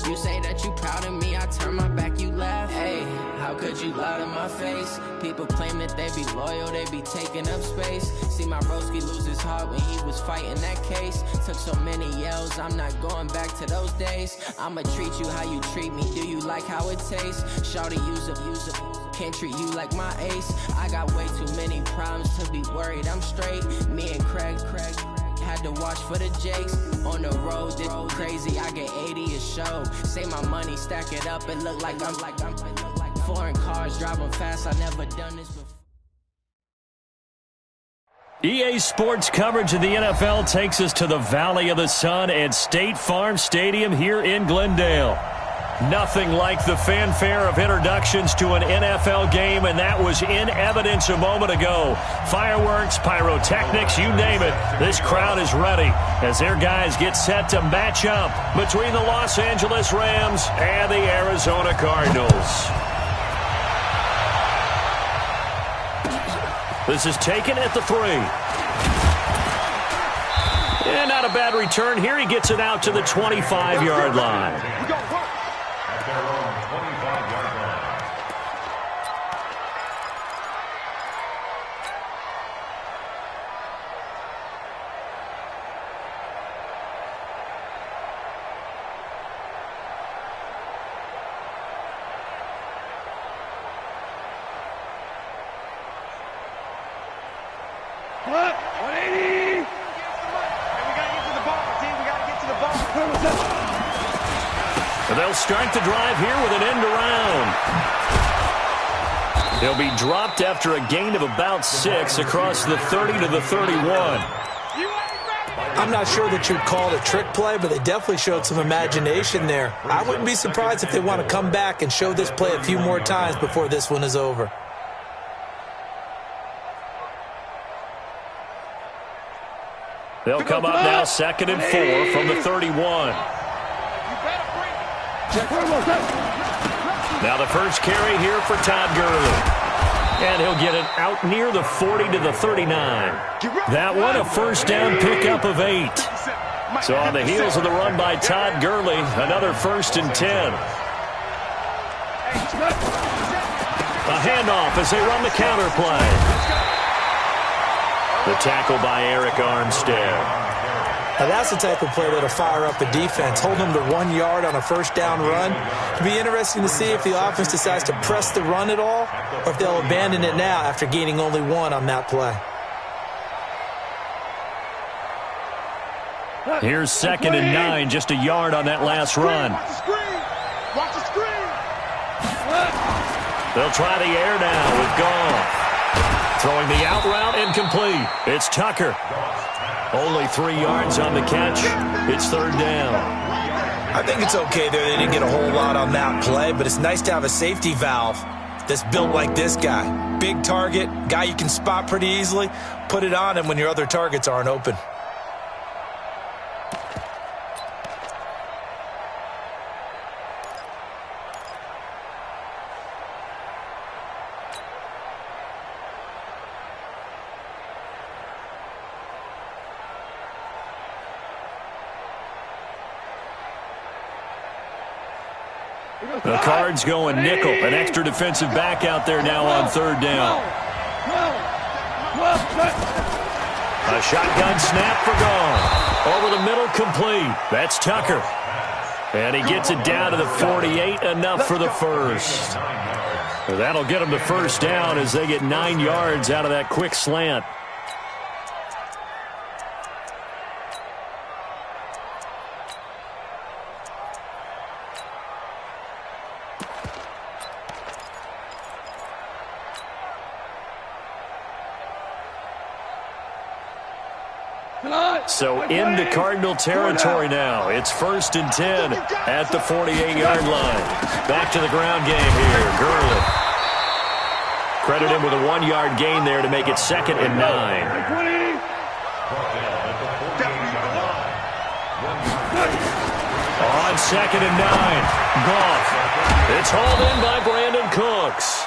You say that you proud of me, I turn my back, you laugh. Hey, how could you lie to my face? People claim that they be loyal, they be taking up space. See my broski lose his heart when he was fighting that case. Took so many yells, I'm not going back to those days. I'ma treat you how you treat me, do you like how it tastes? Shawty, use up, can't treat you like my ace. I got way too many problems to be worried, I'm straight. Me and Craig had to watch for the Jakes. On the road, this crazy, I get 80 a show. Say my money, stack it up, it look like I'm foreign cars, driving fast, I never done this before. EA Sports coverage of the NFL takes us to the Valley of the Sun at State Farm Stadium here in Glendale. Nothing like the fanfare of introductions to an NFL game, and that was in evidence a moment ago. Fireworks, pyrotechnics, you name it. This crowd is ready as their guys get set to match up between the Los Angeles Rams and the Arizona Cardinals. This is taken at the 3. And not a bad return here. He gets it out to the 25-yard line. They'll start the drive here with an end around. He'll be dropped after a gain of about 6 across the 30 to the 31. I'm not sure that you'd call it a trick play, but they definitely showed some imagination there. I wouldn't be surprised if they want to come back and show this play a few more times before this one is over. They'll come up now 2nd and 4 from the 31. Now the first carry here for Todd Gurley. And he'll get it out near the 40 to the 39. That one, a first down pickup of 8. So on the heels of the run by Todd Gurley, another 1st and 10. A handoff as they run the counter play. The tackle by Eric Armstead. Now that's the type of play that'll fire up a defense. Hold them to 1 yard on a first down run. It'll be interesting to see if the offense decides to press the run at all or if they'll abandon it now after gaining only 1 on that play. Here's 2nd and 9, just a yard on that last run. Watch the screen. They'll try the air now with Goff. Throwing the out route incomplete. It's Tucker. Only 3 yards on the catch. It's 3rd down. I think it's okay there. They didn't get a whole lot on that play, but it's nice to have a safety valve that's built like this guy. Big target, guy you can spot pretty easily. Put it on him when your other targets aren't open. The Cards going nickel. An extra defensive back out there now on 3rd down. A shotgun snap for Goff. Over the middle, complete. That's Tucker. And he gets it down to the 48, enough for the first. That'll get them to 1st down as they get 9 yards out of that quick slant. So into Cardinal territory now. It's 1st and 10 at the 48-yard line. Back to the ground game here. Gurley. Credit him with a 1-yard gain there to make it 2nd and 9. On 2nd and 9. Goff. It's hauled in by Brandon Cooks.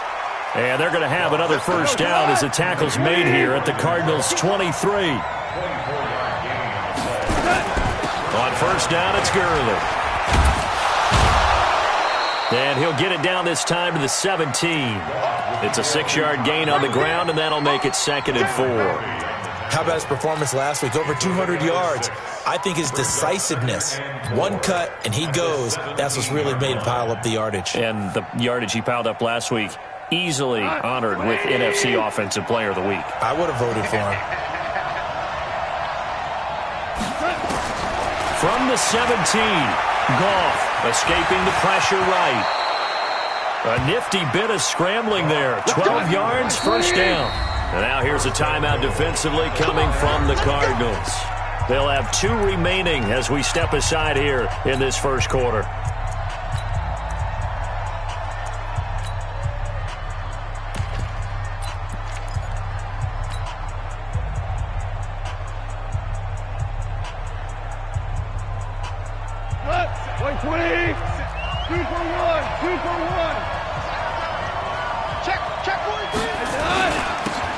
And they're going to have another 1st down as the tackle's made here at the Cardinals' 23. On 1st down, it's Gurley. And he'll get it down this time to the 17. It's a 6-yard gain on the ground, and that'll make it 2nd and 4. How about his performance last week? Over 200 yards. I think his decisiveness, one cut and he goes, that's what's really made him pile up the yardage. And the yardage he piled up last week, easily honored with NFC Offensive Player of the Week. I would have voted for him. From the 17, Goff escaping the pressure right. A nifty bit of scrambling there. 12 yards, first down. And now here's a timeout defensively coming from the Cardinals. They'll have 2 remaining as we step aside here in this first quarter.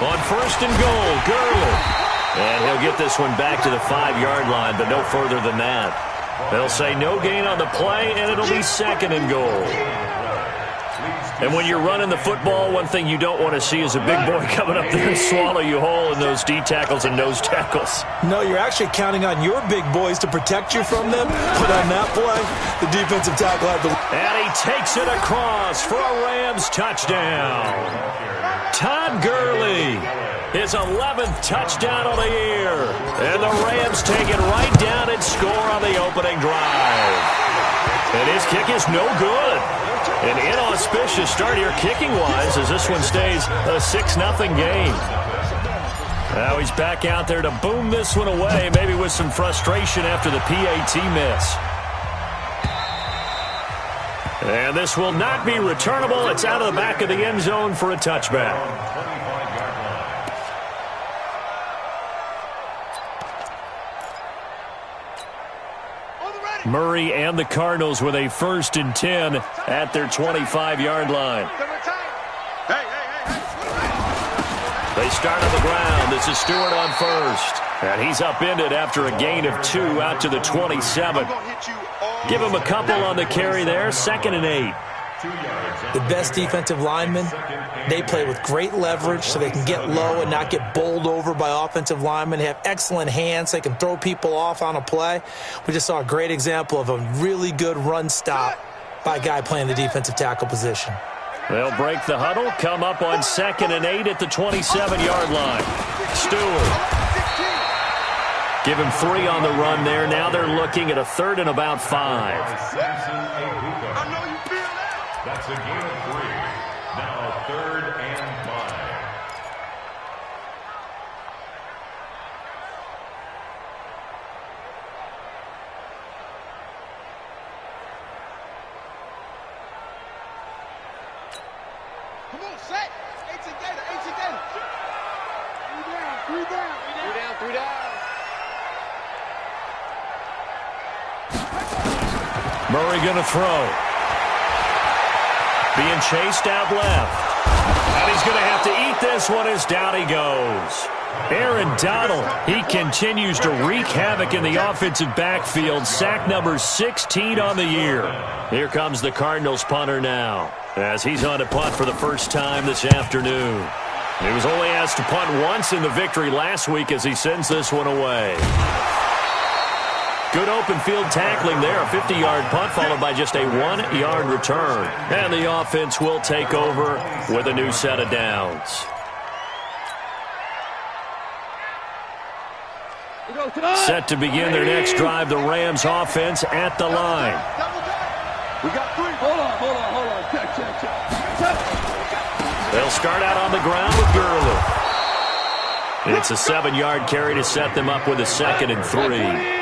On 1st and goal, Gurley. And he'll get this one back to the 5-yard line, but no further than that. They'll say no gain on the play, and it'll be 2nd and goal. And when you're running the football, one thing you don't want to see is a big boy coming up there and swallow you whole in those D tackles and nose tackles. No, you're actually counting on your big boys to protect you from them. But on that play, the defensive tackle had the... And he takes it across for a Rams touchdown. Todd Gurley, his 11th touchdown of the year. And the Rams take it right down and score on the opening drive. And his kick is no good. An inauspicious start here kicking-wise as this one stays a 6-0 game. Now he's back out there to boom this one away, maybe with some frustration after the PAT miss. And this will not be returnable. It's out of the back of the end zone for a touchback. Murray and the Cardinals with a 1st and 10 at their 25-yard line. They start on the ground. This is Stewart on 1st. And he's upended after a gain of 2 out to the 27. Give him a couple on the carry there. 2nd and 8. The best defensive linemen, they play with great leverage so they can get low and not get bowled over by offensive linemen. They have excellent hands. They can throw people off on a play. We just saw a great example of a really good run stop by a guy playing the defensive tackle position. They'll break the huddle, come up on 2nd and 8 at the 27-yard line. Stewart. Give him 3 on the run there. Now they're looking at a 3rd and about 5. That's a gain of 3. Now 3rd and 5. Come on, set. 18 Gator, 18 Gator. 3 down. 3 down. Murray going to throw. Being chased out left. And he's going to have to eat this one as down he goes. Aaron Donald, he continues to wreak havoc in the offensive backfield. Sack number 16 on the year. Here comes the Cardinals punter now, as he's on to punt for the first time this afternoon. He was only asked to punt once in the victory last week as he sends this one away. Good open field tackling there. A 50-yard punt followed by just a 1-yard return. And the offense will take over with a new set of downs. Set to begin their next drive, the Rams offense at the line. We got 3. Hold on. Check. They'll start out on the ground with Gurley. It's a 7-yard carry to set them up with a 2nd and 3.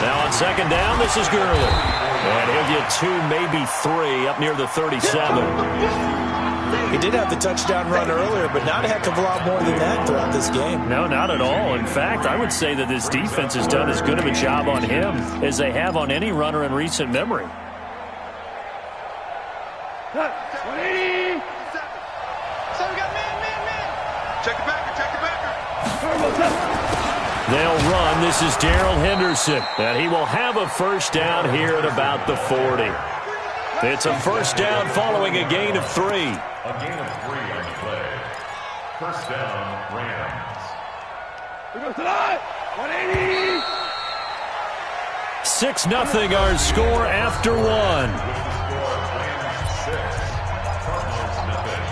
Now on 2nd down, this is Gurley. And he'll get 2, maybe 3 up near the 37. He did have the touchdown run earlier, but not a heck of a lot more than that throughout this game. No, not at all. In fact, I would say that this defense has done as good of a job on him as they have on any runner in recent memory. 20. So we got man. Check the backer. They'll run. This is Darrell Henderson. And he will have a first down here at about the 40. It's a first down following a gain of 3. A gain of 3 on the play. First down, Rams. We go tonight. 180. 6-0 our score after 1. Rams 6, Cardinals nothing.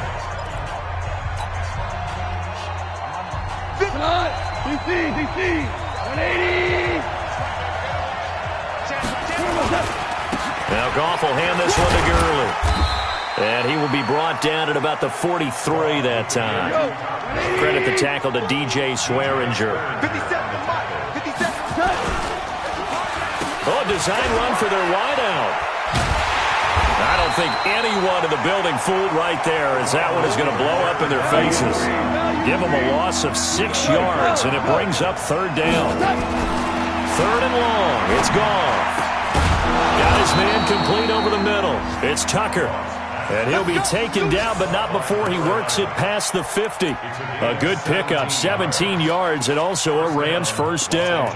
Tonight. DC. 180. Now Goff will hand this one to Gurley. And he will be brought down at about the 43 that time. Credit the tackle to DJ Swearinger. 57. Oh, design run for their wideout. I don't think anyone in the building fooled right there, as that one is going to blow up in their faces. Give them a loss of 6 yards, and it brings up third down. Third and long. It's Goff. Got his man complete over the middle. It's Tucker. And he'll be taken down, but not before he works it past the 50. A good pickup, 17 yards, and also a Rams first down.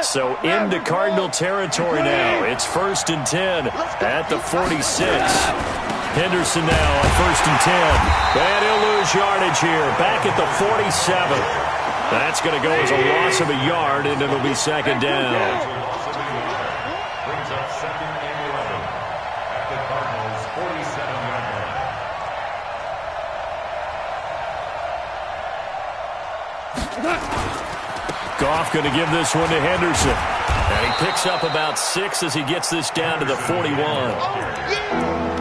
So into Cardinal territory now. It's 1st and 10 at the 46. Henderson now on 1st and 10. And he'll lose yardage here. Back at the 47. That's going to go as a loss of a yard, and it'll be second down. Brings up 2nd and 11 at the Cardinals' 47-yard line. Goff going to give this one to Henderson. And he picks up about 6 as he gets this down to the 41.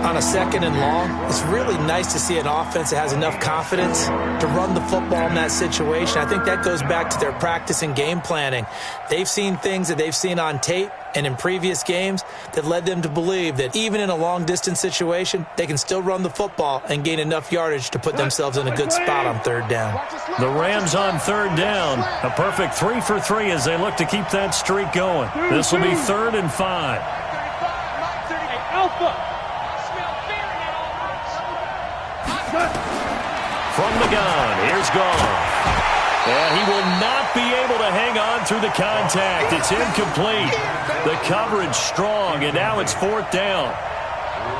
On a 2nd and long, it's really nice to see an offense that has enough confidence to run the football in that situation. I think that goes back to their practice and game planning. They've seen things that they've seen on tape and in previous games that led them to believe that even in a long-distance situation, they can still run the football and gain enough yardage to put themselves in a good spot on third down. The Rams on third down. A perfect 3 for 3 as they look to keep that streak going. This will be 3rd and 5. From the gun, here's Goff. And he will not be able to hang on through the contact. It's incomplete. The coverage strong, and now it's 4th down.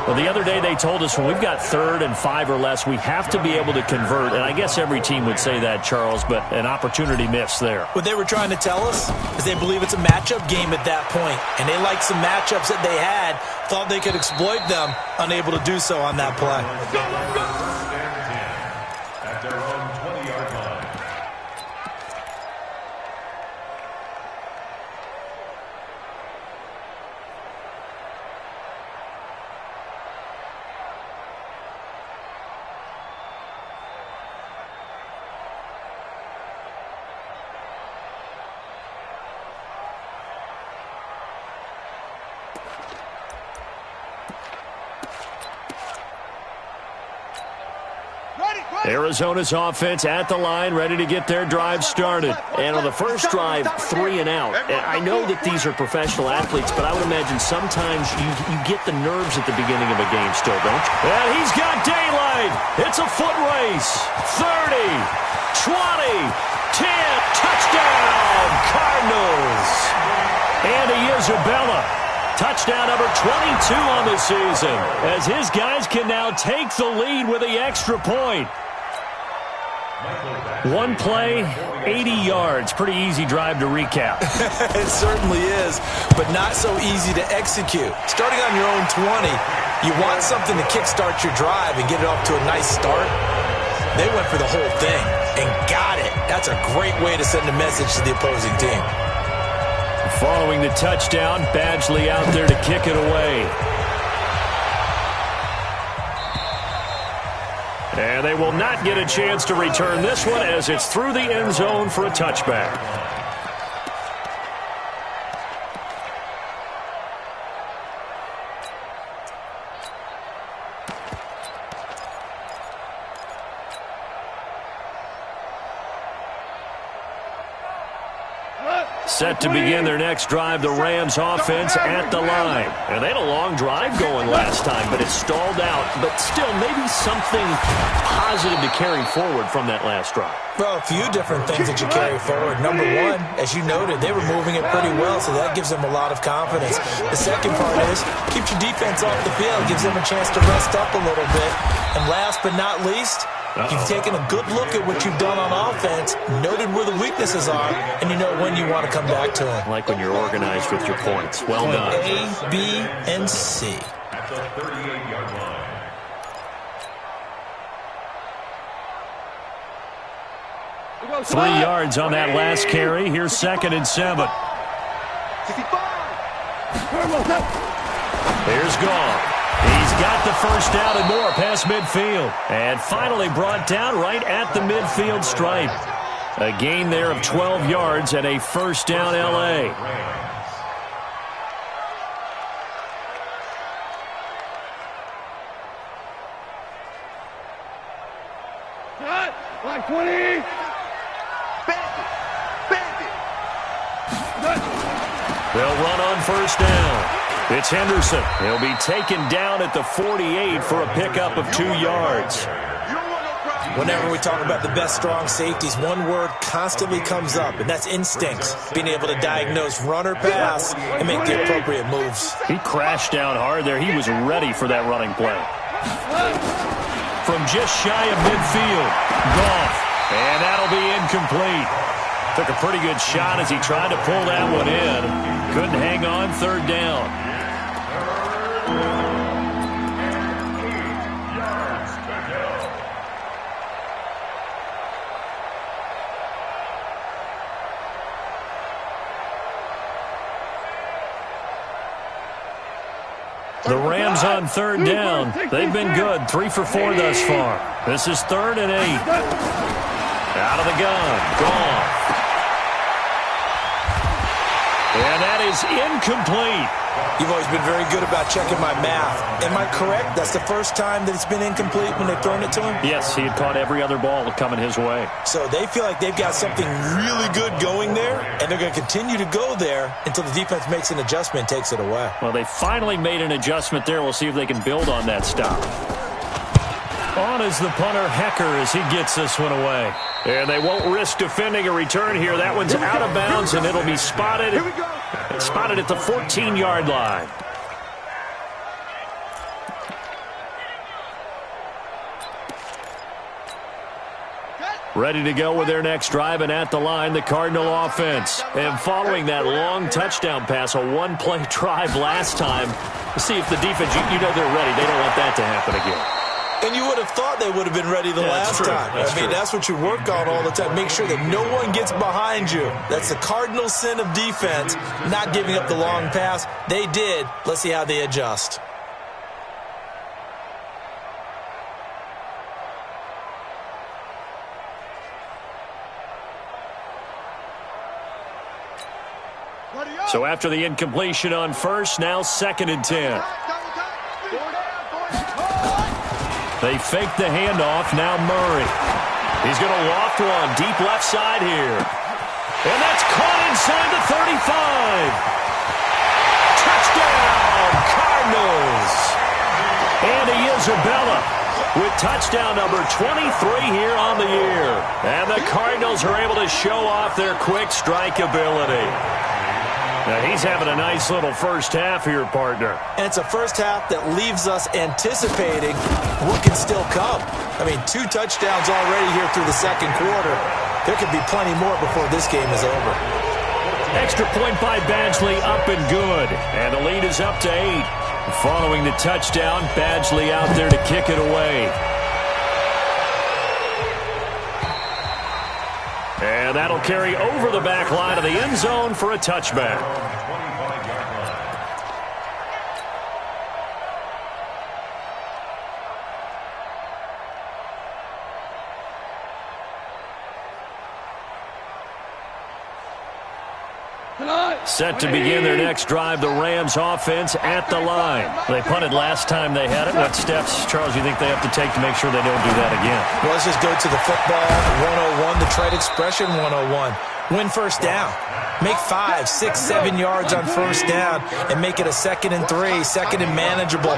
Well, the other day they told us when we've got 3rd and 5 or less, we have to be able to convert. And I guess every team would say that, Charles, but an opportunity missed there. What they were trying to tell us is they believe it's a matchup game at that point. And they liked some matchups that they had, thought they could exploit them, unable to do so on that play. At their own 20-yard line. Arizona's offense at the line, ready to get their drive started. And on the first drive, 3 and out. And I know that these are professional athletes, but I would imagine sometimes you get the nerves at the beginning of a game still, don't you? And he's got daylight. It's a foot race. 30, 20, 10, touchdown, Cardinals. Andy Isabella. Touchdown number 22 on the season, as his guys can now take the lead with the extra point. One play, 80 yards. Pretty easy drive to recap. It certainly is, but not so easy to execute. Starting on your own 20, you want something to kickstart your drive and get it off to a nice start. They went for the whole thing and got it. That's a great way to send a message to the opposing team. Following the touchdown, Badgley out there to kick it away. And they will not get a chance to return this one as it's through the end zone for a touchback. Set to begin their next drive, the Rams offense at the line. And they had a long drive going last time, but it stalled out. But still, maybe something positive to carry forward from that last drive. Well, a few different things that you carry forward. Number one, as you noted, they were moving it pretty well, so that gives them a lot of confidence. The second part is, keeps your defense off the field, gives them a chance to rest up a little bit. And last but not least, you've taken a good look at what you've done on offense, noted where the weaknesses are, and you know when you want to come back to them. Like when you're organized with your points. Well done. A, B, and C. At the 38-yard line. 3 yards on that last carry. Here's 2nd and 7. Here's Goff. He's got the first down and more past midfield. And finally brought down right at the midfield stripe. A gain there of 12 yards and a first down L.A. Like 20. They'll run on first down. It's Henderson. He'll be taken down at the 48 for a pickup of 2 yards. Whenever we talk about the best strong safeties, one word constantly comes up, and that's instincts. Being able to diagnose run or pass and make the appropriate moves. He crashed down hard there. He was ready for that running play. From just shy of midfield, Goff. And that'll be incomplete. Took a pretty good shot as he tried to pull that one in. Couldn't hang on, 3rd down. The Rams on 3rd down. They've been good, 3 for 4 thus far. This is 3rd and 8. Out of the gun, Goff. And that is incomplete. You've always been very good about checking my math. Am I correct? That's the first time that it's been incomplete when they've thrown it to him? Yes, he had caught every other ball coming his way. So they feel like they've got something really good going there, and they're going to continue to go there until the defense makes an adjustment and takes it away. Well, they finally made an adjustment there. We'll see if they can build on that stop. On is the punter, Hecker, as he gets this one away. And they won't risk defending a return here. That one's out of bounds, and it'll be spotted. Spotted at the 14-yard line. Ready to go with their next drive, and at the line, the Cardinal offense. And following that long touchdown pass, a one-play drive last time, see if the defense, you know they're ready. They don't want that to happen again. And you would have thought they would have been ready the last time. I mean, that's what you work on all the time. Make sure that no one gets behind you. That's the cardinal sin of defense, not giving up the long pass. They did. Let's see how they adjust. So after the incompletion on first, now 2nd and 10. They fake the handoff. Now Murray. He's going to loft one deep left side here. And that's caught inside the 35. Touchdown, Cardinals. Andy Isabella with touchdown number 23 here on the year. And the Cardinals are able to show off their quick strike ability. Now, he's having a nice little first half here, partner. And it's a first half that leaves us anticipating what can still come. I mean, 2 touchdowns already here through the second quarter. There could be plenty more before this game is over. Extra point by Badgley, up and good. And the lead is up to 8. Following the touchdown, Badgley out there to kick it away. And that'll carry over the back line of the end zone for a touchback. Set to begin their next drive, the Rams offense at the line. They punted last time they had it. What steps, Charles, you think they have to take to make sure they don't do that again? Well, let's just go to the football 101, the trade expression 101. Win first down. Make 5, 6, 7 yards on first down and make it a 2nd and 3, 2nd and manageable.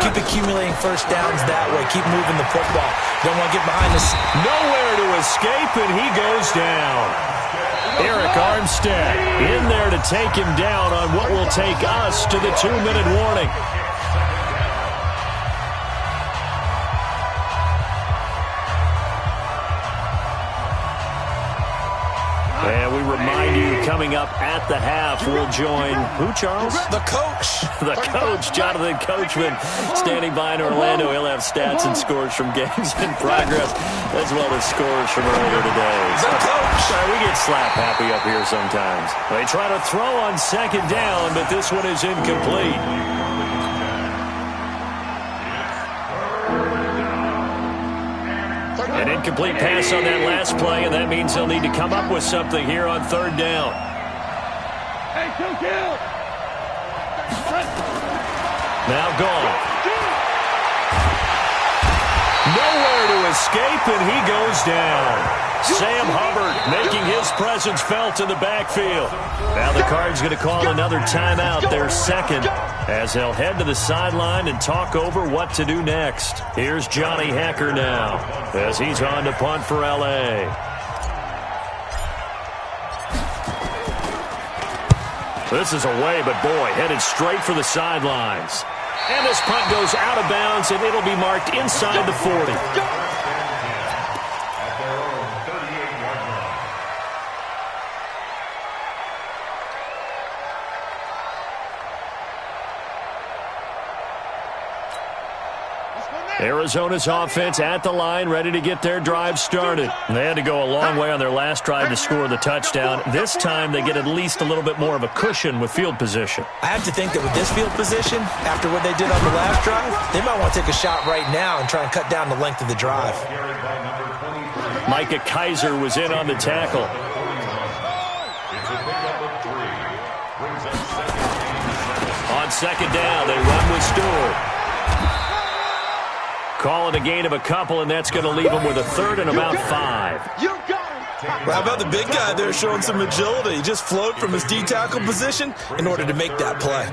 Keep accumulating first downs that way. Keep moving the football. Don't want to get behind this. Nowhere to escape, and he goes down. Eric Armstead in there to take him down on what will take us to the 2-minute warning. And we remind you, coming up at the half, we'll join who, Charles? The coach. The coach, Jonathan Coachman, standing by in Orlando. He'll have stats and scores from games in progress, as well as scores from earlier today. The coach. We get slap happy up here sometimes. They try to throw on 2nd down, but this one is incomplete. An incomplete pass on that last play, and that means they'll need to come up with something here on 3rd down. Now gone. Nowhere to escape, and he goes down. Sam Hubbard making his presence felt in the backfield. Now the Cards going to call another timeout, their 2nd, as they'll head to the sideline and talk over what to do next. Here's Johnny Hecker now as he's on to punt for L.A. This is away, but boy, headed straight for the sidelines. And this punt goes out of bounds, and it'll be marked inside the 40. Arizona's offense at the line, ready to get their drive started. They had to go a long way on their last drive to score the touchdown. This time they get at least a little bit more of a cushion with field position. I have to think that with this field position, after what they did on the last drive, they might want to take a shot right now and try and cut down the length of the drive. Micah Kaiser was in on the tackle. On 2nd down, they run with Stewart. Call it a gain of a couple, and that's going to leave him with a 3rd and about 5. Well, how about the big guy there showing some agility? He just floated from his D-tackle position in order to make that play.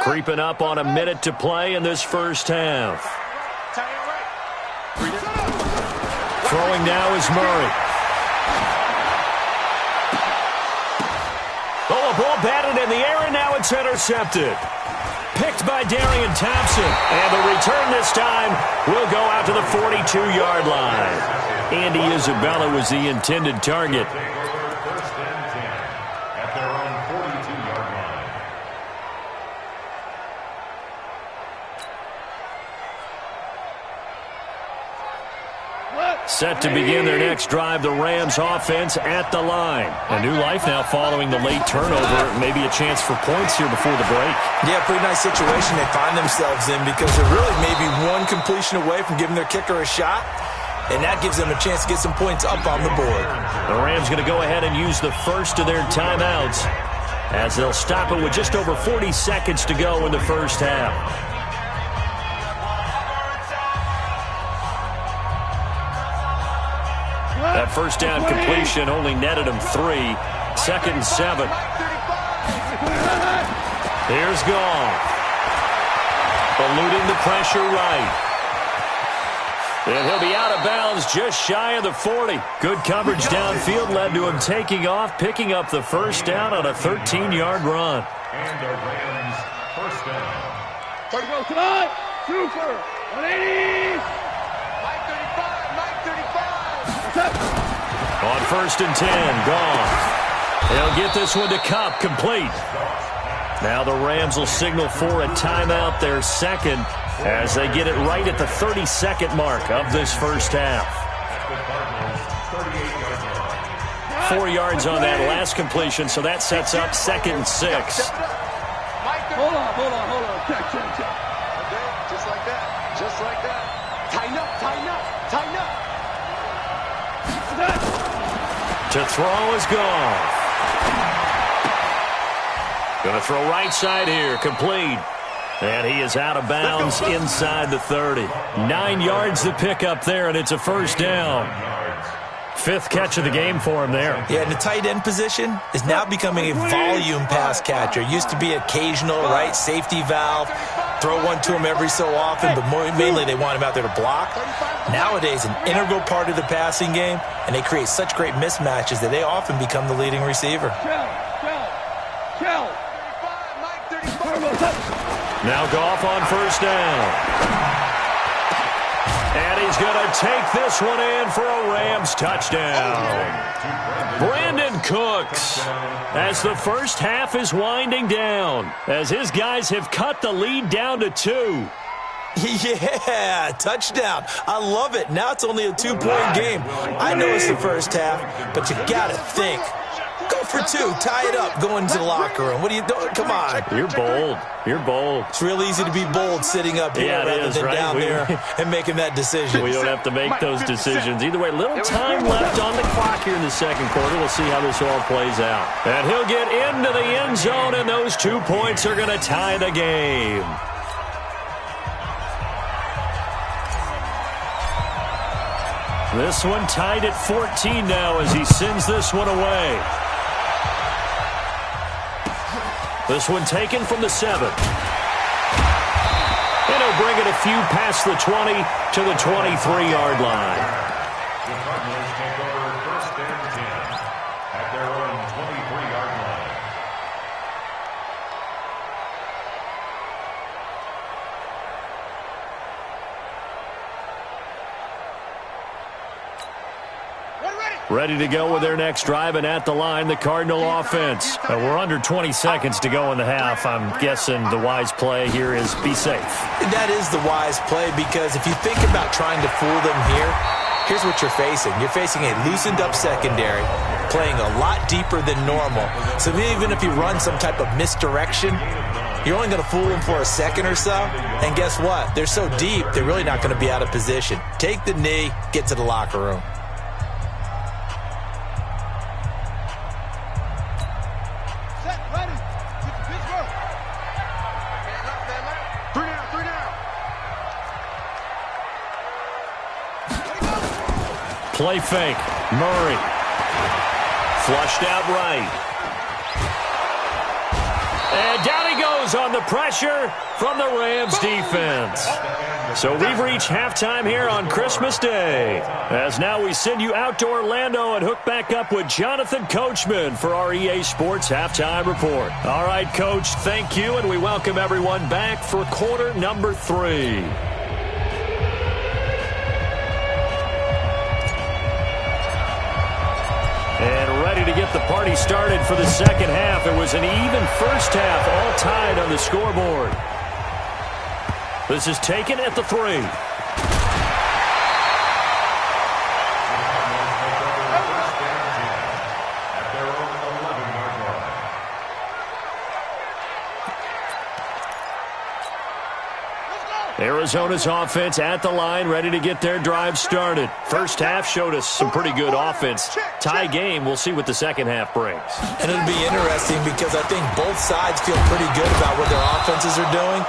Creeping up on a minute to play in this first half. Throwing now is Murray. Oh, a ball batted in the air, and now it's intercepted. Picked by Darian Thompson. And the return this time will go out to the 42-yard line. Andy Isabella was the intended target. Set to begin their next drive, the Rams offense at the line. A new life now following the late turnover. Maybe a chance for points here before the break. Yeah, pretty nice situation they find themselves in because they're really maybe one completion away from giving their kicker a shot, and that gives them a chance to get some points up on the board. The Rams going to go ahead and use the first of their timeouts as they'll stop it with just over 40 seconds to go in the first half. That first down completion only netted him 3. 2nd and 7. Here's Goff. Eluding the pressure right. And he'll be out of bounds just shy of the 40. Good coverage downfield led to him taking off, picking up the first down on a 13-yard run. And the Rams first down. First goal tonight. Super. 180. On 1st and 10, Goff. They'll get this one to Kupp, complete. Now the Rams will signal for a timeout, their 2nd, as they get it right at the 32nd mark of this first half. 4 yards on that last completion, so that sets up 2nd and 6. Hold on. Check. Okay, just like that. Tighten up. To throw is Goff. Going to throw right side here, complete. And he is out of bounds inside the 30. 9 yards to pick up there, and it's a first down. 5th catch of the game for him there. Yeah, and the tight end position is now becoming a volume pass catcher. Used to be occasional, right, safety valve. Throw one to him every so often, but mainly they want him out there to block. Nowadays, an integral part of the passing game, and they create such great mismatches that they often become the leading receiver. Now Goff on first down. And he's going to take this one in for a Rams touchdown. Brandon Cooks, as the first half is winding down, as his guys have cut the lead down to 2. Yeah, touchdown. I love it. Now it's only a 2-point game. I know it's the first half, but you got to think. Go for 2. Tie it up. Go into the locker room. What are you doing? Come on. You're bold. You're bold. It's real easy to be bold sitting up here rather than right? down there and making that decision. We don't have to make those decisions. Either way, little time left on the clock here in the second quarter. We'll see how this all plays out. And he'll get into the end zone, and those 2 points are going to tie the game. This one tied at 14 now as he sends this one away. This one taken from the 7. And he'll bring it a few past the 20 to the 23-yard line. The Cardinals take over first and 10 at their own 23-yard line. Ready to go with their next drive, and at the line, the Cardinal offense. We're under 20 seconds to go in the half. I'm guessing the wise play here is be safe. That is the wise play, because if you think about trying to fool them here, here's what you're facing. You're facing a loosened up secondary, playing a lot deeper than normal. So even if you run some type of misdirection, you're only going to fool them for a second or so. And guess what? They're so deep, they're really not going to be out of position. Take the knee, get to the locker room. Play fake. Murray. Flushed out right. And down he goes on the pressure from the Rams defense. So we've reached halftime here on Christmas Day. As now we send you out to Orlando and hook back up with Jonathan Coachman for our EA Sports Halftime Report. All right, Coach, thank you, and we welcome everyone back for quarter number 3. And ready to get the party started for the second half. It was an even first half, all tied on the scoreboard. This is taken at the 3. Arizona's offense at the line, ready to get their drive started. First half showed us some pretty good offense. Tie game, we'll see what the second half brings. And it'll be interesting because I think both sides feel pretty good about what their offenses are doing.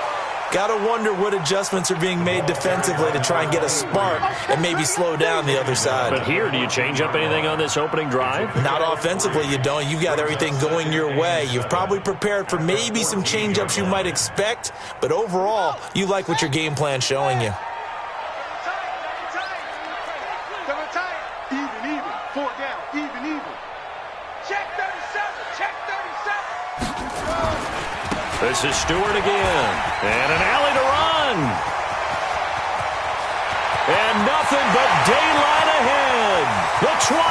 Got to wonder what adjustments are being made defensively to try and get a spark and maybe slow down the other side. But here, do you change up anything on this opening drive? Not offensively, you don't. You've got everything going your way. You've probably prepared for maybe some change-ups you might expect, but overall, you like what your game plan's showing you. Even. 4 down. Even. Check 37. Check 37. This is Stewart again. And an alley to run. And nothing but daylight ahead. The 20,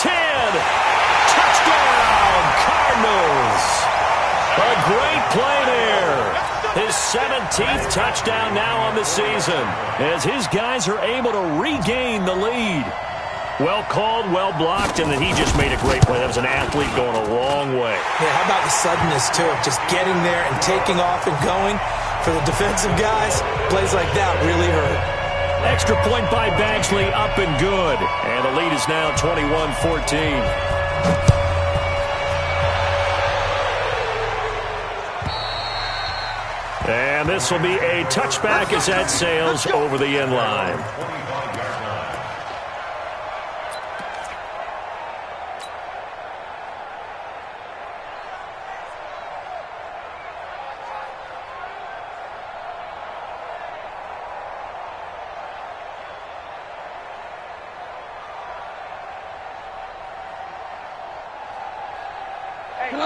10, touchdown, Cardinals. A great play there. His 17th touchdown now on the season as his guys are able to regain the lead. Well called, well blocked, and then he just made a great play. That was an athlete going a long way. Yeah, how about the suddenness, too? Just getting there and taking off and going. For the defensive guys, plays like that really hurt. Extra point by Bagsley, up and good. And the lead is now 21-14. And this will be a touchback as that sails over the end line.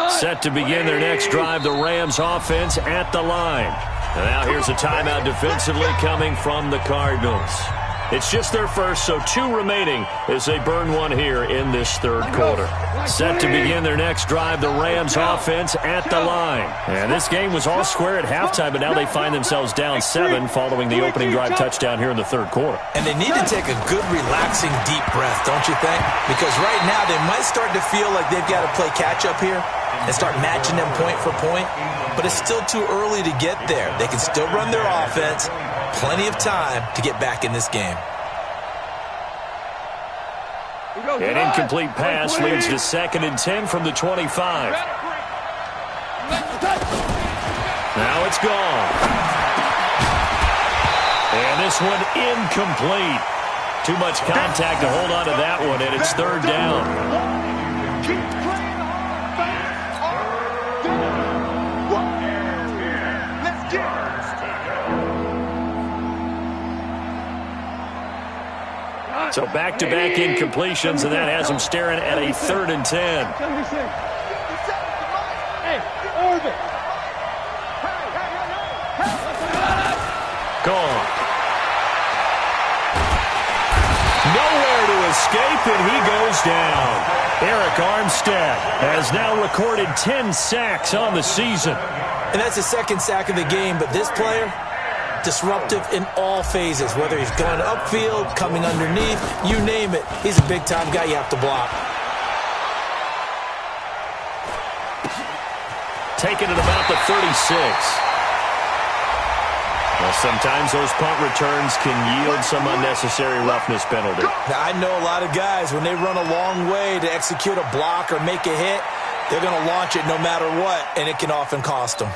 Set to begin their next drive, the Rams offense at the line. And now here's a timeout defensively coming from the Cardinals. It's just their first, so 2 remaining as they burn one here in this third quarter. Set to begin their next drive, the Rams offense at the line. And this game was all square at halftime, but now they find themselves down 7 following the opening drive touchdown here in the third quarter. And they need to take a good, relaxing, deep breath, don't you think? Because right now they might start to feel like they've got to play catch-up here and start matching them point for point. But it's still too early to get there. They can still run their offense. Plenty of time to get back in this game. An incomplete pass leads to 2nd and 10 from the 25. Now it's gone. And this one incomplete. Too much contact to hold on to that one, and it's 3rd down. So back-to-back incompletions, and that has them staring at a 3rd and 10. Gone. Nowhere to escape, and he goes down. Eric Armstead has now recorded 10 sacks on the season. And that's the 2nd sack of the game, but this player, disruptive in all phases, whether he's going upfield, coming underneath, you name it. He's a big-time guy you have to block. Taken at about the 36. Well, sometimes those punt returns can yield some unnecessary roughness penalty. Now, I know a lot of guys, when they run a long way to execute a block or make a hit, they're going to launch it no matter what, and it can often cost them.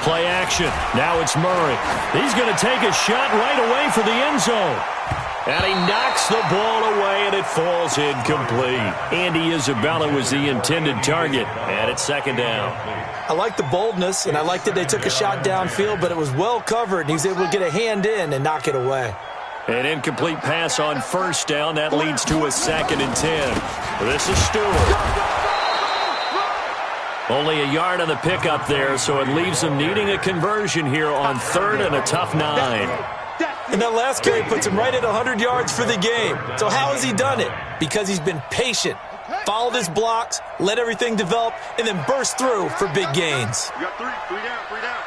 Play action. Now it's Murray. He's going to take a shot right away for the end zone. And he knocks the ball away, and it falls incomplete. Andy Isabella was the intended target, and it's 2nd down. I like the boldness, and I like that they took a shot downfield, but it was well covered, and he was able to get a hand in and knock it away. An incomplete pass on 1st down. That leads to a 2nd and 10. This is Stewart. Only a yard on the pickup there, so it leaves them needing a conversion here on 3rd and a tough 9. And that last carry puts him right at 100 yards for the game. So how has he done it? Because he's been patient, followed his blocks, let everything develop, and then burst through for big gains. You got 3 down, 3 down.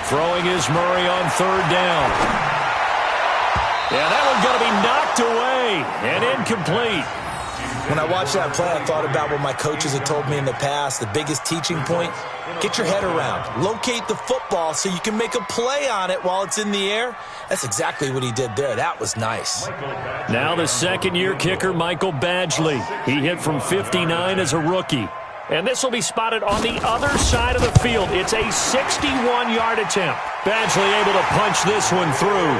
Throwing is Murray on 3rd down. Yeah, that one's going to be knocked away and incomplete. When I watched that play, I thought about what my coaches had told me in the past. The biggest teaching point, get your head around. Locate the football so you can make a play on it while it's in the air. That's exactly what he did there. That was nice. Now the 2nd-year kicker, Michael Badgley. He hit from 59 as a rookie. And this will be spotted on the other side of the field. It's a 61-yard attempt. Badgley able to punch this one through.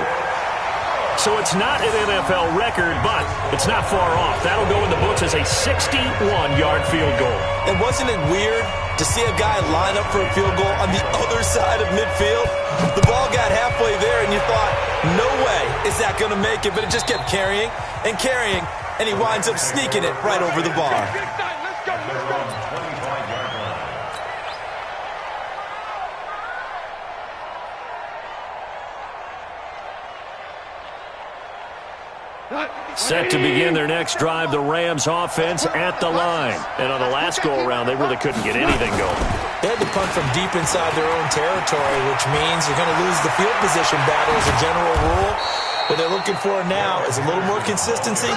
So it's not an NFL record, but it's not far off. That'll go in the books as a 61-yard field goal. And wasn't it weird to see a guy line up for a field goal on the other side of midfield? The ball got halfway there, and you thought, no way is that going to make it. But it just kept carrying and carrying, and he winds up sneaking it right over the bar. Set to begin their next drive, the Rams offense at the line. And on the last go-around, they really couldn't get anything going. They had to punt from deep inside their own territory, which means you're going to lose the field position battle as a general rule. What they're looking for now is a little more consistency,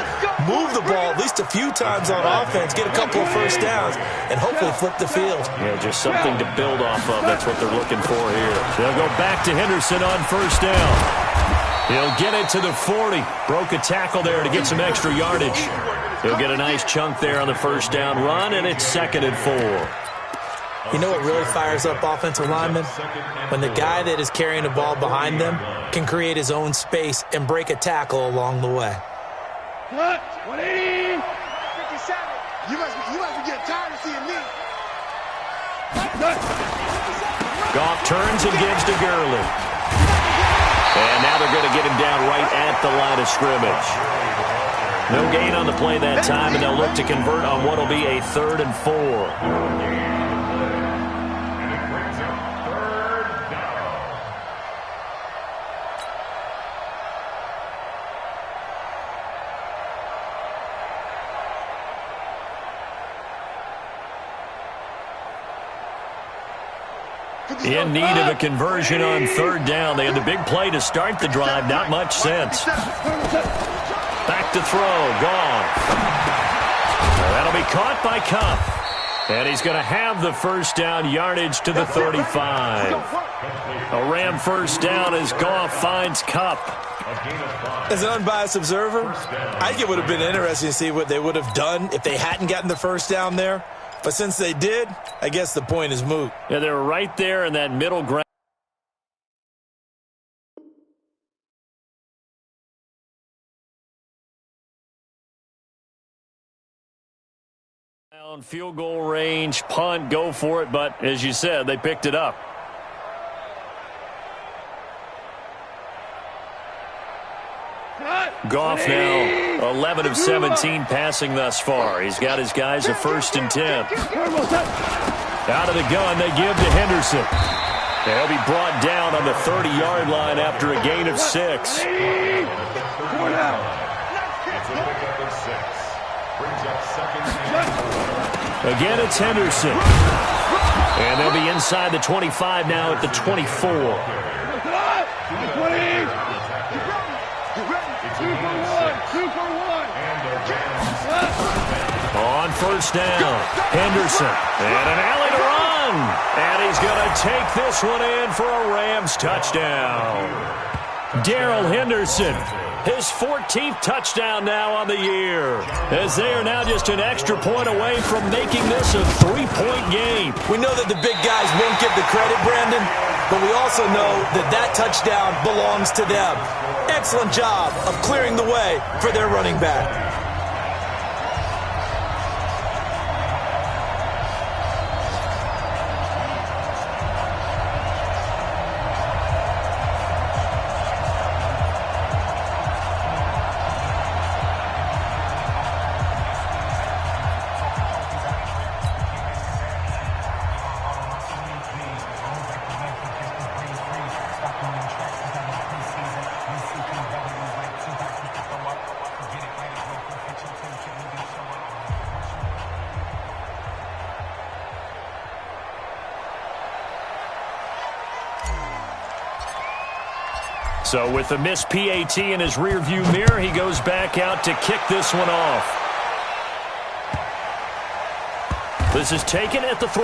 move the ball at least a few times on offense, get a couple of first downs, and hopefully flip the field. Yeah, just something to build off of. That's what they're looking for here. They'll go back to Henderson on first down. He'll get it to the 40. Broke a tackle there to get some extra yardage. He'll get a nice chunk there on the first down run, and it's 2nd and 4. You know what really fires up offensive linemen? When the guy that is carrying the ball behind them can create his own space and break a tackle along the way. 180. 57. You must be getting tired of seeing me. Goff turns and gives to Gurley. And now they're going to get him down right at the line of scrimmage. No gain on the play that time, and they'll look to convert on what will be a 3rd and 4. In need of a conversion on 3rd down. They had the big play to start the drive. Not much sense. Back to throw. Gone. That'll be caught by Kupp. And he's going to have the first down yardage to the 35. A Ram first down as Goff finds Kupp. As an unbiased observer, I think it would have been interesting to see what they would have done if they hadn't gotten the first down there. But since they did, I guess the point is moot. Yeah, they're right there in that middle ground. Field goal range, punt, go for it. But as you said, they picked it up. Goff now 11 of 17 passing thus far. He's got his guys a 1st and 10. Out of the gun, they give to Henderson. He'll be brought down on the 30-yard line after a gain of 6. Again, it's Henderson. And they'll be inside the 25 now at the 24. On first down, Henderson. And an alley to run. And he's going to take this one in for a Rams touchdown. Darrell Henderson, his 14th touchdown now on the year, as they are now just an extra point away from making this a 3-point game. We know that the big guys won't get the credit, Brandon, but we also know that that touchdown belongs to them. Excellent job of clearing the way for their running back. So with the missed PAT in his rearview mirror, he goes back out to kick this one off. This is taken at the 3.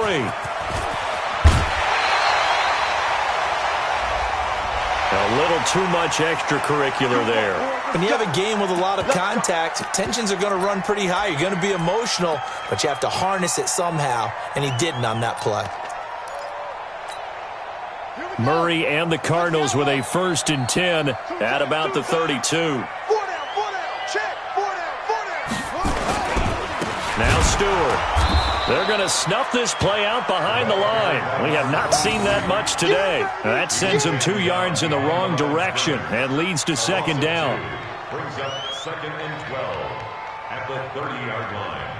A little too much extracurricular there. When you have a game with a lot of contact, tensions are going to run pretty high. You're going to be emotional, but you have to harness it somehow, and he didn't on that play. Murray and the Cardinals with a 1st and 10 at about the 32. Now Stewart. They're going to snuff this play out behind the line. We have not seen that much today. That sends them 2 yards in the wrong direction and leads to 2nd down. Brings up 2nd and 12 at the 30-yard line.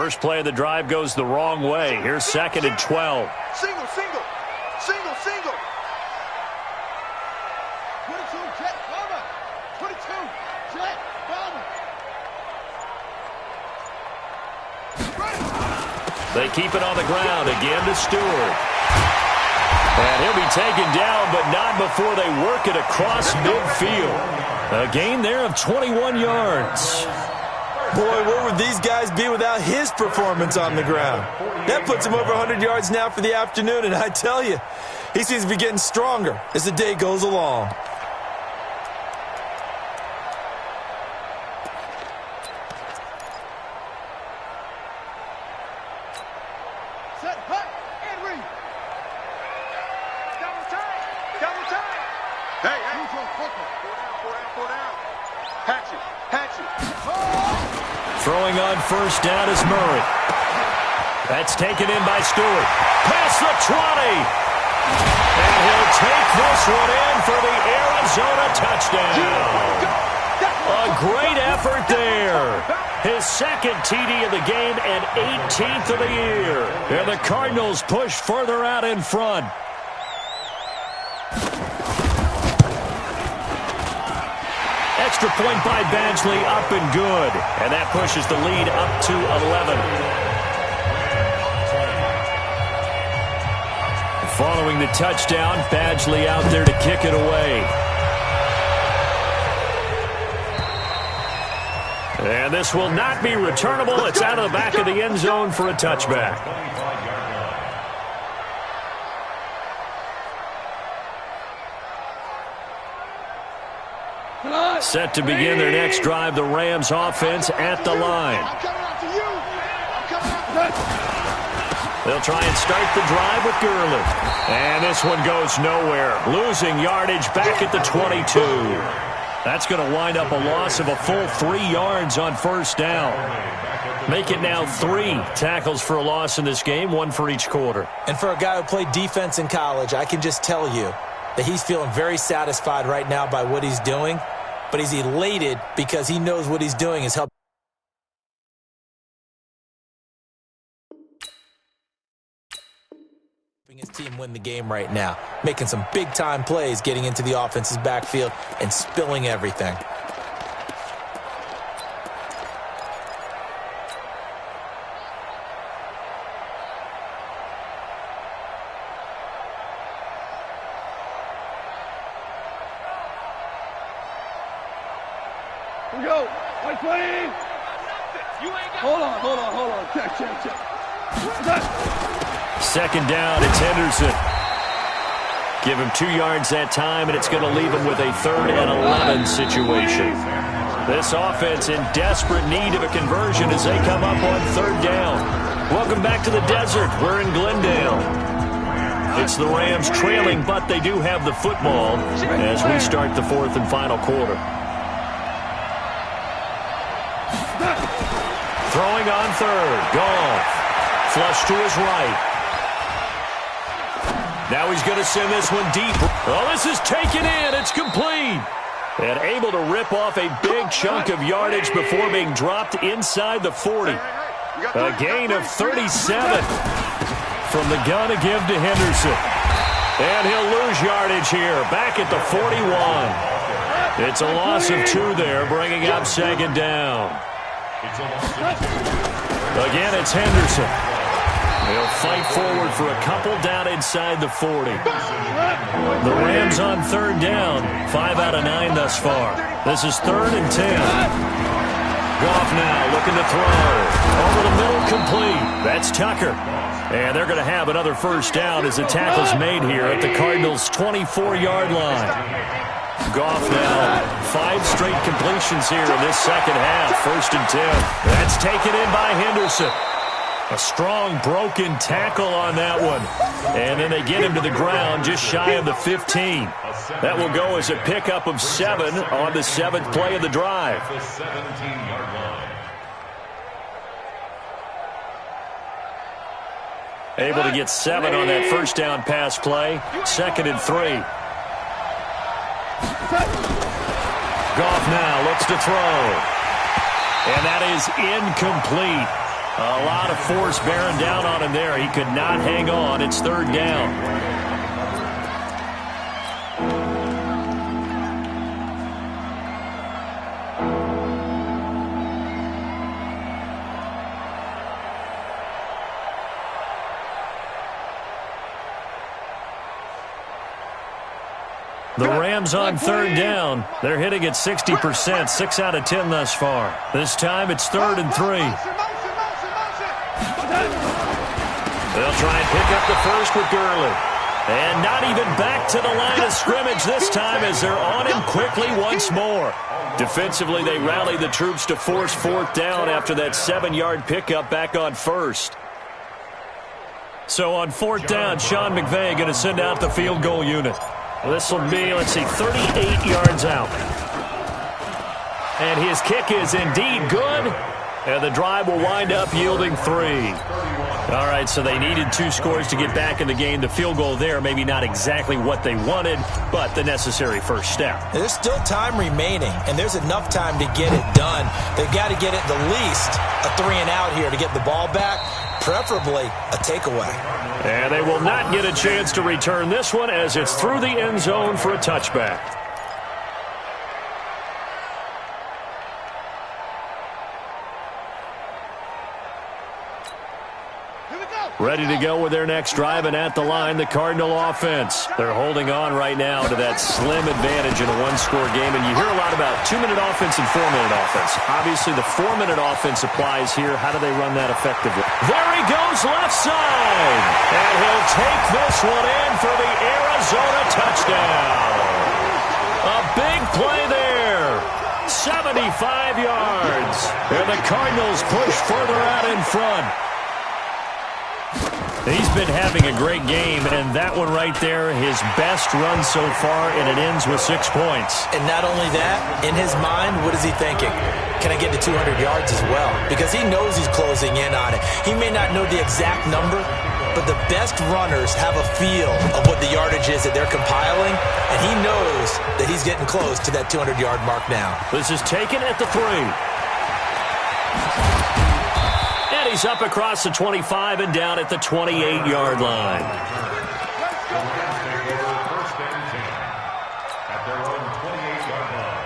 First play of the drive goes the wrong way. Here's 2nd and 12. Single, single. Single, single. 22, jet, bomber. 22, jet, bomber. They keep it on the ground. Again to Stewart. And he'll be taken down, but not before they work it across midfield. A gain there of 21 yards. Boy, where would these guys be without his performance on the ground? That puts him over 100 yards now for the afternoon, and I tell you, he seems to be getting stronger as the day goes along. Set, hut, and read. Double time. Double time. Hey, hey. Four down. Hatchet, hatchet. Oh! Throwing on first down is Murray. That's taken in by Stewart. Past the 20. And he'll take this one in for the Arizona touchdown. A great effort there. His 2nd TD of the game and 18th of the year. And the Cardinals push further out in front. Extra point by Badgley, up and good. And that pushes the lead up to 11. Following the touchdown, Badgley out there to kick it away. And this will not be returnable. It's out of the back of the end zone for a touchback. Set to begin their next drive, the Rams offense at the line. I'm coming after you. I'm coming after you. They'll try and start the drive with Gurley. And this one goes nowhere. Losing yardage back at the 22. That's going to wind up a loss of a full 3 yards on first down. Make it now 3 tackles for a loss in this game, 1 for each quarter. And for a guy who played defense in college, I can just tell you that he's feeling very satisfied right now by what he's doing. But he's elated because he knows what he's doing is helping his team win the game right now. Making some big-time plays, getting into the offense's backfield and spilling everything. Here we go. White plane. Hold on. Check. 2nd down, it's Henderson. Give him 2 yards that time, and it's going to leave him with a 3rd and 11 situation. This offense in desperate need of a conversion as they come up on 3rd down. Welcome back to the desert. We're in Glendale. It's the Rams trailing, but they do have the football as we start the 4th and final quarter. Throwing on 3rd. Goff. Flush to his right. Now he's going to send this one deep. Oh, this is taken in. It's complete. And able to rip off a big chunk of yardage before being dropped inside the 40. A gain of 37 from the gun to give to Henderson. And he'll lose yardage here. Back at the 41. It's a loss of 2 there, bringing up 2nd down. Again, it's Henderson. They'll fight forward for a couple down inside the 40. The Rams on 3rd down. 5 out of 9 thus far. This is 3rd and 10. Goff now looking to throw. Over the middle, complete. That's Tucker. And they're going to have another first down as the tackle's made here at the Cardinals' 24-yard line. Goff now, 5 straight completions here in this 2nd half. 1st and 10. That's taken in by Henderson. A strong broken tackle on that one. And then they get him to the ground just shy of the 15. That will go as a pickup of 7 on the 7th play of the drive. The 17-yard line. Able to get 7 on that first down pass play. 2nd and 3. Goff now looks to throw. And that is incomplete. A lot of force bearing down on him there. He could not hang on. It's third down. The Rams on third down. They're hitting at 60%, 6 out of 10 thus far. This time it's 3rd and 3. They'll try and pick up the first with Gurley. And not even back to the line of scrimmage this time as they're on him quickly once more. Defensively, they rally the troops to force 4th down after that 7-yard pickup back on 1st. So on 4th down, Sean McVay going to send out the field goal unit. This will be, 38 yards out. And his kick is indeed good. And the drive will wind up yielding 3. All right, so they needed 2 scores to get back in the game. The field goal there, maybe not exactly what they wanted, but the necessary first step. There's still time remaining, and there's enough time to get it done. They've got to get it the least a 3-and-out here to get the ball back, preferably a takeaway. And they will not get a chance to return this one as it's through the end zone for a touchback. Ready to go with their next drive, and at the line, the Cardinal offense. They're holding on right now to that slim advantage in a one-score game, and you hear a lot about 2-minute offense and 4-minute offense. Obviously, the 4-minute offense applies here. How do they run that effectively? There he goes left side, and he'll take this one in for the Arizona touchdown. A big play there. 75 yards, and the Cardinals push further out in front. He's been having a great game, and that one right there, his best run so far, and it ends with 6 points. And not only that, in his mind, what is he thinking? Can I get to 200 yards as well? Because he knows he's closing in on it. He may not know the exact number, but the best runners have a feel of what the yardage is that they're compiling, and he knows that he's getting close to that 200-yard mark now. This is taken at the 3. He's up across the 25 and down at the 28-yard line. First and 10 at their own 28-yard line.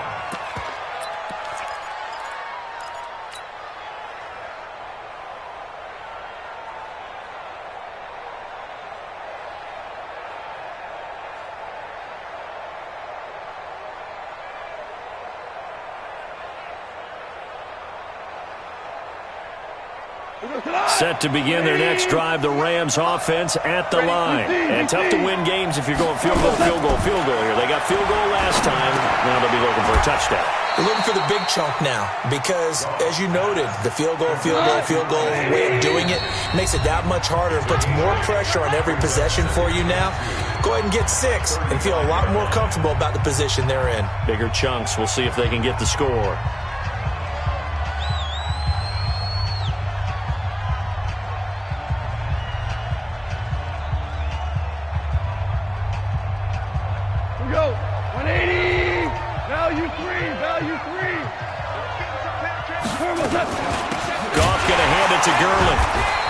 Set to begin their next drive, the Rams offense at the line. And tough to win games if you're going field goal, field goal, field goal here. They got field goal last time. Now they'll be looking for a touchdown. They're looking for the big chunk now because, as you noted, the field goal way of doing it makes it that much harder. It puts more pressure on every possession for you now. Go ahead and get 6 and feel a lot more comfortable about the position they're in. Bigger chunks. We'll see if they can get the score. Go. 180. Value 3. Goff going to hand it to Gurley.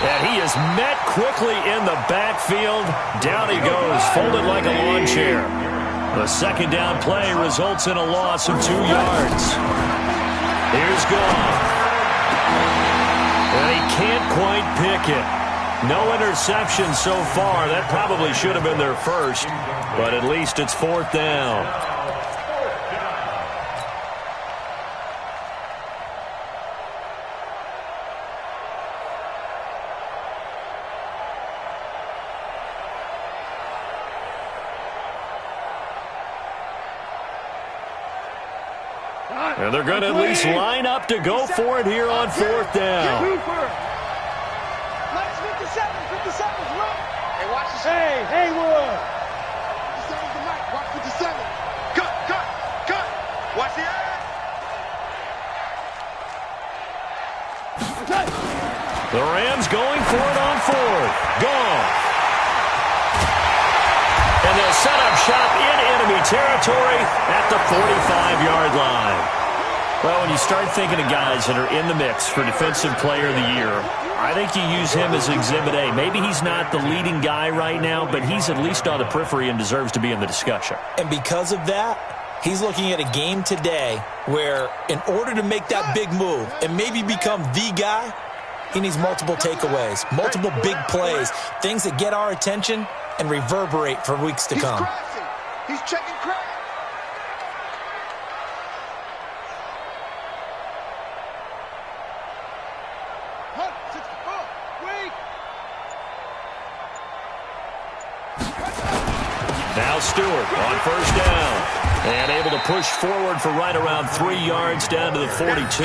And he is met quickly in the backfield. Down he goes, folded like a lawn chair. The second down play results in a loss of 2 yards. Here's Goff. And he can't quite pick it. No interception so far. That probably should have been their first, but at least it's 4th down. And they're going to at least line up to go for it here on 4th down. Hey, Haywood! 57's the mic. Watch 57. Cut. Watch the eye. The Rams going for it on 4th. Gone. And they'll set up shop in enemy territory at the 45-yard line. Well, when you start thinking of guys that are in the mix for Defensive Player of the Year, I think you use him as Exhibit A. Maybe he's not the leading guy right now, but he's at least on the periphery and deserves to be in the discussion. And because of that, he's looking at a game today where in order to make that big move and maybe become the guy, he needs multiple takeaways, multiple big plays, things that get our attention and reverberate for weeks to come. He's checking crack. Now Stewart on first down. And able to push forward for right around 3 yards down to the 42.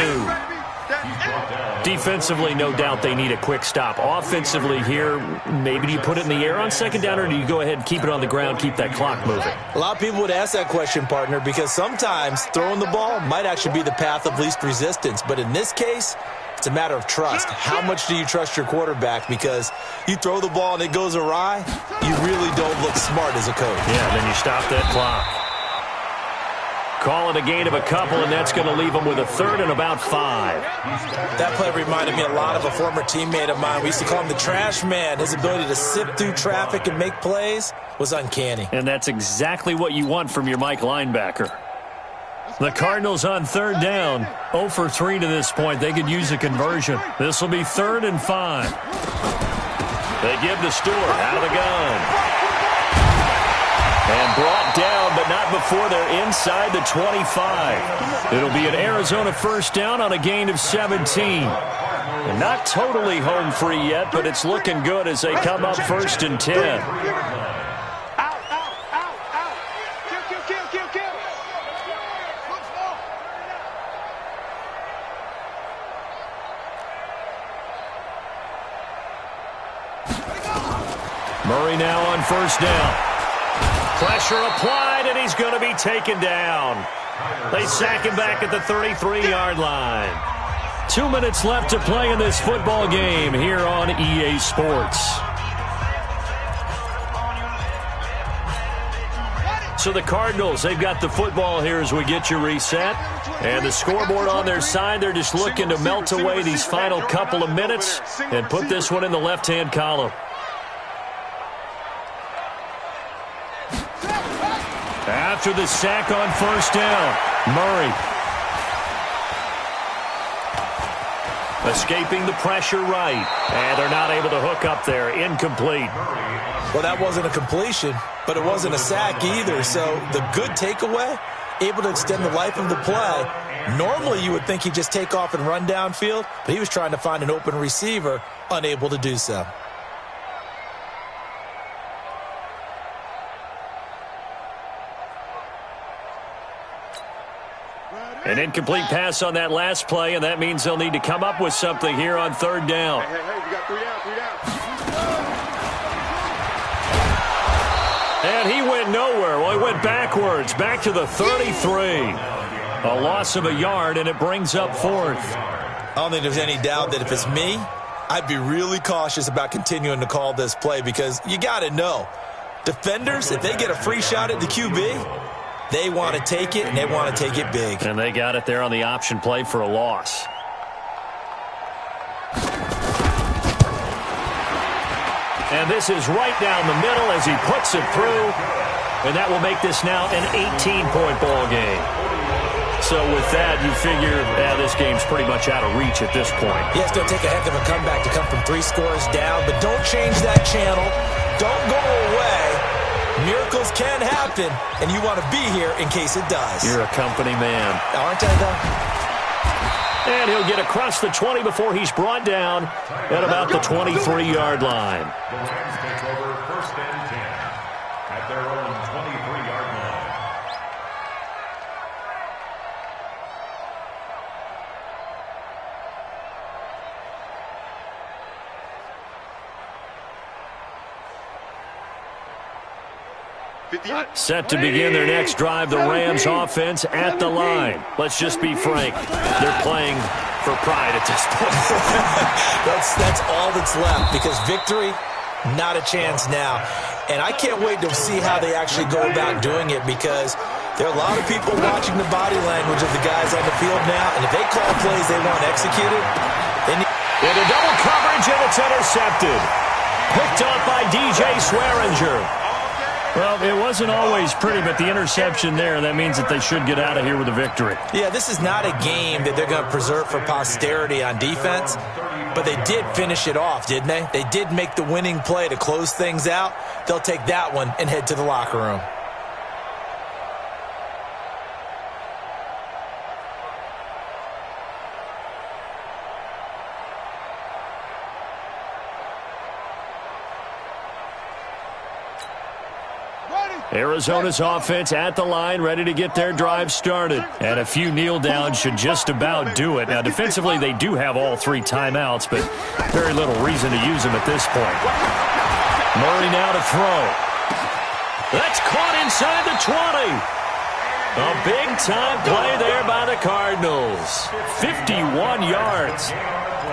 Defensively, no doubt they need a quick stop. Offensively here, maybe do you put it in the air on second down, or do you go ahead and keep it on the ground, keep that clock moving? A lot of people would ask that question, partner, because sometimes throwing the ball might actually be the path of least resistance. But in this case, it's a matter of trust. How much do you trust your quarterback? Because you throw the ball and it goes awry, you really don't look smart as a coach. Yeah, then you stop that clock. Call it a gain of a couple, and that's going to leave them with a third and about 5. That play reminded me a lot of a former teammate of mine. We used to call him the trash man. His ability to sift through traffic and make plays was uncanny. And that's exactly what you want from your Mike linebacker. The Cardinals on third down, 0 for 3 to this point. They could use a conversion. This will be 3rd and 5. They give to Stewart out of the gun. And brought down, but not before they're inside the 25. It'll be an Arizona first down on a gain of 17. And not totally home free yet, but it's looking good as they come up 1st and 10. Murray now on first down. Pressure applied, and he's going to be taken down. They sack him back at the 33-yard line. 2 minutes left to play in this football game here on EA Sports. So the Cardinals, they've got the football here as we get you reset. And the scoreboard on their side, they're just looking to melt away these final couple of minutes and put this one in the left-hand column. After the sack on first down, Murray. Escaping the pressure right. And they're not able to hook up there. Incomplete. Well, that wasn't a completion, but it wasn't a sack either. So the good takeaway, able to extend the life of the play. Normally you would think he'd just take off and run downfield, but he was trying to find an open receiver, unable to do so. An incomplete pass on that last play, and that means they'll need to come up with something here on third down. Hey, we got 3 down. And he went nowhere. Well, he went backwards, back to the 33. A loss of a yard, and it brings up 4th. I don't think there's any doubt that if it's me, I'd be really cautious about continuing to call this play because you got to know, defenders, if they get a free shot at the QB, they want to take it, and they want to take it big. And they got it there on the option play for a loss. And this is right down the middle as he puts it through. And that will make this now an 18-point ball game. So with that, you figure this game's pretty much out of reach at this point. Yeah, it's going to take a heck of a comeback to come from 3 scores down, but don't change that channel. Don't go away. Miracles can happen, and you want to be here in case it does. You're a company man. Aren't I, though? And he'll get across the 20 before he's brought down at about the 23-yard line. The Rams take over 1st and 10 at their own 23-yard line. Set to begin their next drive, the Rams offense at the line. Let's just be frank. They're playing for pride at this point. That's all that's left because victory, not a chance now. And I can't wait to see how they actually go about doing it because There are a lot of people watching the body language of the guys on the field now, and if they call plays they want executed, they need... Into double coverage, and it's intercepted. Picked up by DJ Swearinger. Well, it wasn't always pretty, but the interception there, that means that they should get out of here with a victory. Yeah, this is not a game that they're going to preserve for posterity on defense, but they did finish it off, didn't they? They did make the winning play to close things out. They'll take that one and head to the locker room. Arizona's offense at the line, ready to get their drive started. And a few kneel downs should just about do it. Now, defensively, they do have all 3 timeouts, but very little reason to use them at this point. Murray now to throw. That's caught inside the 20. A big-time play there by the Cardinals. 51 yards.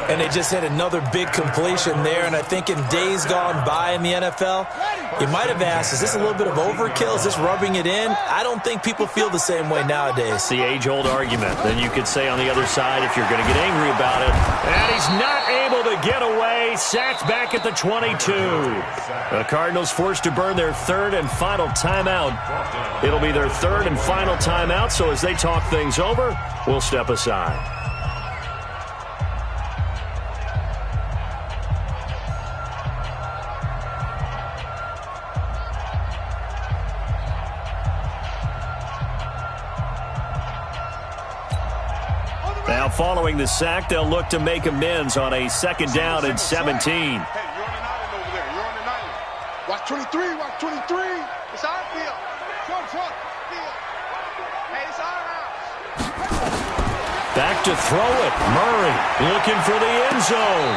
And they just had another big completion there. And I think in days gone by in the NFL, you might have asked, is this a little bit of overkill? Is this rubbing it in? I don't think people feel the same way nowadays. It's the age-old argument. Then you could say on the other side, if you're going to get angry about it, and he's not able to get away. Sacked back at the 22. The Cardinals forced to burn their 3rd and final timeout. It'll be their 3rd and final timeout, so as they talk things over, we'll step aside. Now, following the sack, they'll look to make amends on a 2nd down and 17. Hey, you're on an island over there. You're on an island. Watch 23. Watch 23. It's our field. Short field. Hey, it's our house. Back to throw it. Murray looking for the end zone.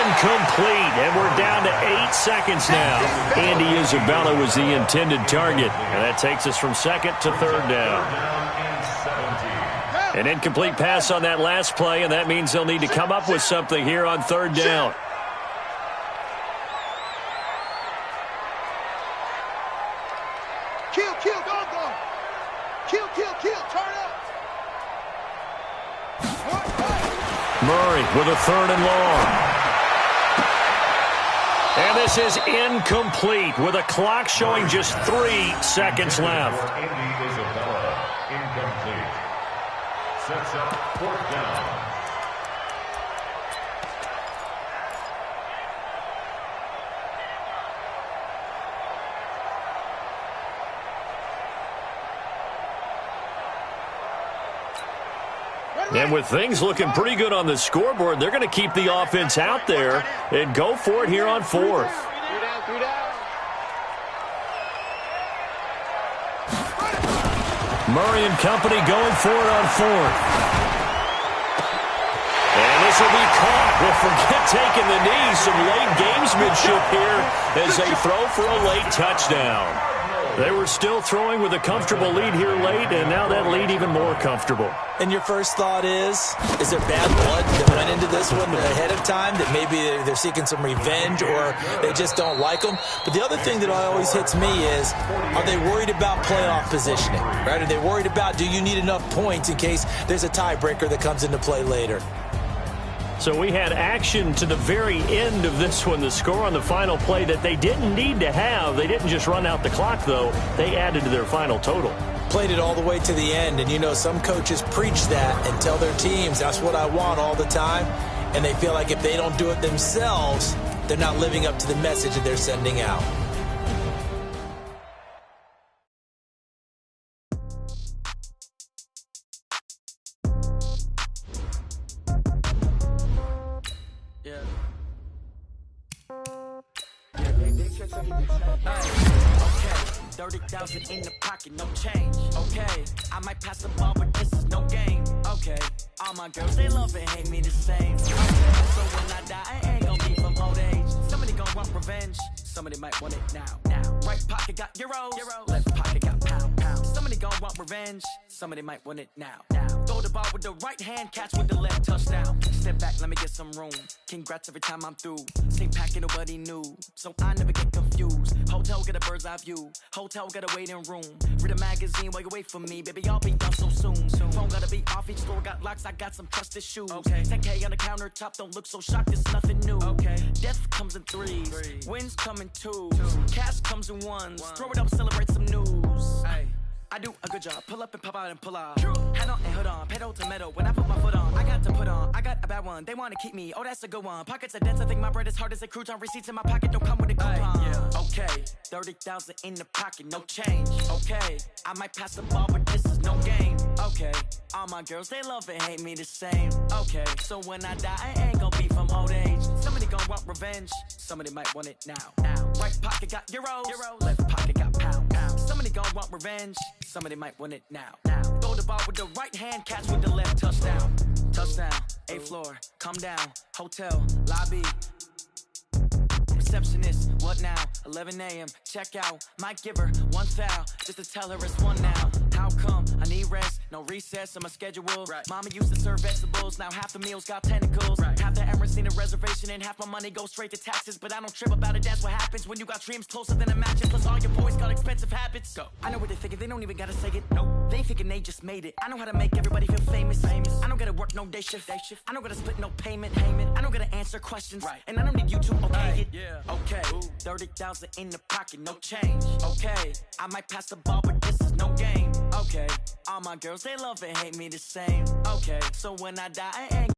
Incomplete. And we're down to 8 seconds now. Andy Isabella was the intended target. And that takes us from 2nd to 3rd down. An incomplete pass on that last play, and that means they'll need to come up with something here on 3rd down. Kill, go. Kill, turn up. Murray with a 3rd and long. And this is incomplete with a clock showing just 3 seconds left. Andy Isabella, incomplete. Sets up 4th down. And with things looking pretty good on the scoreboard, they're going to keep the offense out there and go for it here on 4th. 3 down. Murray and company going for it on 4th. And this will be caught. Well, forget taking the knee. Some late gamesmanship here as they throw for a late touchdown. They were still throwing with a comfortable lead here late, and now that lead even more comfortable. And your first thought is there bad blood that went into this one ahead of time, that maybe they're seeking some revenge or they just don't like them? But the other thing that always hits me is, are they worried about playoff positioning? Right? Are they worried about, do you need enough points in case there's a tiebreaker that comes into play later? So we had action to the very end of this one, the score on the final play that they didn't need to have. They didn't just run out the clock, though. They added to their final total. Played it all the way to the end, and you know some coaches preach that and tell their teams, that's what I want all the time, and they feel like if they don't do it themselves, they're not living up to the message that they're sending out. Okay, 30,000 in the pocket, no change. Okay, I might pass the ball, but this is no game. Okay, all my girls, they love and hate me the same. Okay, so when I die, I ain't gonna be from old age. Somebody gonna want revenge, somebody might want it now. Right pocket got euros, left pocket got pound. Somebody gonna want revenge, somebody might want it now. Throw the ball with the right hand, catch with the left, touchdown. Step back, let me get some room. Congrats every time I'm through. Same packet, nobody knew, so I never get confused. Hotel got a bird's eye view. Hotel got a waiting room. Read a magazine while you wait for me, baby. I'll be done so soon. Phone gotta be off. Each store got locks. I got some trusted shoes. Okay. 10K on the countertop. Don't look so shocked. It's nothing new. Okay. Death comes in threes. Wins come in twos. Cash comes in ones. Throw it up, celebrate some news. Hey. I do a good job, pull up and pop out and pull out. Head on and hood on, pedal to metal. When I put my foot on, I got to put on. I got a bad one, they wanna keep me. Oh, that's a good one. Pockets are dense, I think my bread is hard as a crouton. Receipts in my pocket don't come with a coupon. Yeah. Okay, 30,000 in the pocket, no change. Okay, I might pass the ball, but this is no game. Okay, all my girls, they love and hate me the same. Okay, so when I die, I ain't gon' be from old age. Somebody gon' want revenge, somebody might want it now. Right pocket got euros, left pocket got pounds. Somebody gon' want revenge, somebody might want it now. Throw the ball with the right hand, catch with the left, touchdown. Touchdown, 8th floor, come down, hotel, lobby. Receptionist, what now? 11 a.m., check out. Might give her one foul, just to tell her it's one now. How come? I need rest, no recess in my schedule. Right. Mama used to serve vegetables, now half the meals got tentacles. Right. Half the Emirates need a reservation and half my money goes straight to taxes. But I don't trip about it, that's what happens when you got dreams closer than a match. Plus all your boys got expensive habits. Go. I know what they're thinking, they don't even gotta say it. Nope. They thinking they just made it. I know how to make everybody feel famous. I don't gotta work no day shift. I don't gotta split no payment. I don't gotta answer questions. Right. And I don't need you to okay it. Yeah. Okay, 30,000 in the pocket, no change. Okay, I might pass the ball, but this is no game. Okay, all my girls, they love and hate me the same. Okay, so when I die, I ain't